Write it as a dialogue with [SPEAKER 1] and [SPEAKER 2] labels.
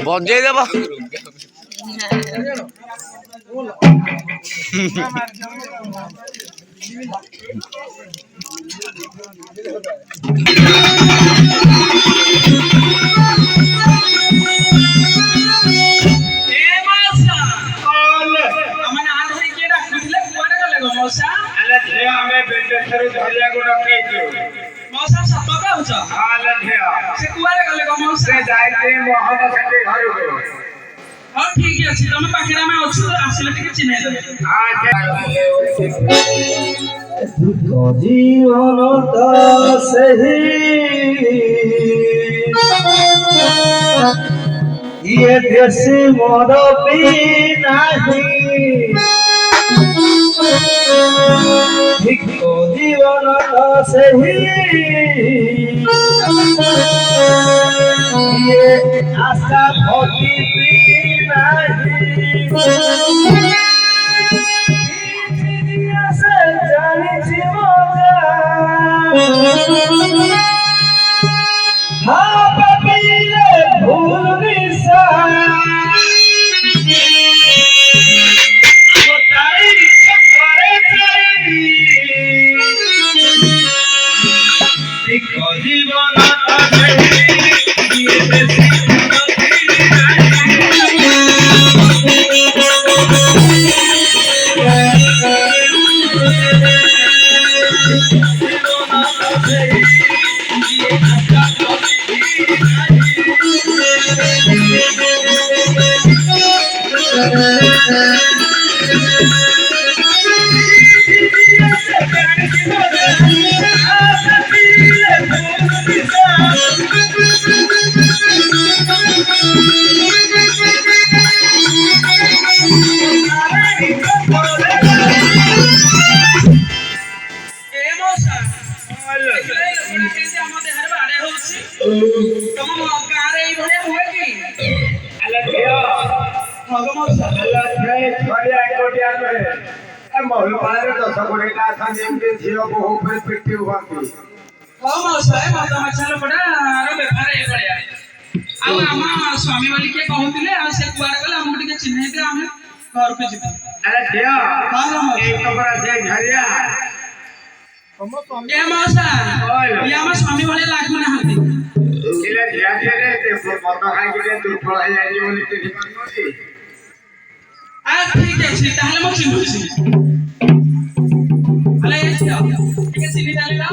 [SPEAKER 1] बजे देव ठीक अच्छे तुम पाखे आसले चिन्ह जीवन ये देश मोर जीवन ये आशा भक्ति जानी
[SPEAKER 2] জীবন দিয়ে বেশি
[SPEAKER 1] ଏ ମଉସା ଦେଖିଲେ ଲୋକଟା କେମିତି ଆମ ଦେହରେ ବାଡ଼େଇ ହଉଛି ତମ ଗାଁରେ ଏଇଭଳିଆ ହୁଏ କି
[SPEAKER 2] ଆଲେ ଝିଅ
[SPEAKER 1] ହଗ ମଉସା
[SPEAKER 2] ଆଲେ ଛଡ଼ିଆ ଏକଟିଆ ନୁହେଁ ଏ ମହୁଲପାଳରେ 10-20ଟା ଅଛନ୍ତି ଏମିତି ଝିଅ ବୋହୂ ଉପରେ ପିଟି ହୁଅନ୍ତି
[SPEAKER 1] ହଉ ମଉସା ଏ ମଦ ମାଛା ଲୋକଟାର ବେପାର ଏଇଭଳିଆ ଆଉ ଆମ ସ୍ୱାମୀ ବୋଲି କିଏ କହୁଥିଲେ ଆଉ ସେ କୁଆଡ଼େ ଗଲେ ଆମକୁ ଟିକେ ଚିହ୍ନେଇ ଦିଅ ଆମେ ଘରକୁ ଯିବୁ
[SPEAKER 2] ଆରେ ଝିଅ
[SPEAKER 1] ହଁ ମଉସା
[SPEAKER 2] ଏଇ ଖବର ସେ ଝରିଆ
[SPEAKER 1] ଏ ମଉସା ଇଏ ଆମ ସ୍ୱାମୀ ଭଳିଆ ଲାଗୁନାହାନ୍ତି
[SPEAKER 2] ଇଲେ ଝିଅ ମଦ ଖାଇକି ଟିକେ ଦୁର୍ବଳ ହେଇଯାଇଛି ବୋଲି ଚିହ୍ନି ପାରୁଛନ୍ତି
[SPEAKER 1] ଠିକ ଅଛି ତାହେଲେ ମୁଁ ଚିହ୍ନୁଛି ହେଲେ ଏ ଝିଅ ଟିକେ ଚିହ୍ନି ଚାଲିଲ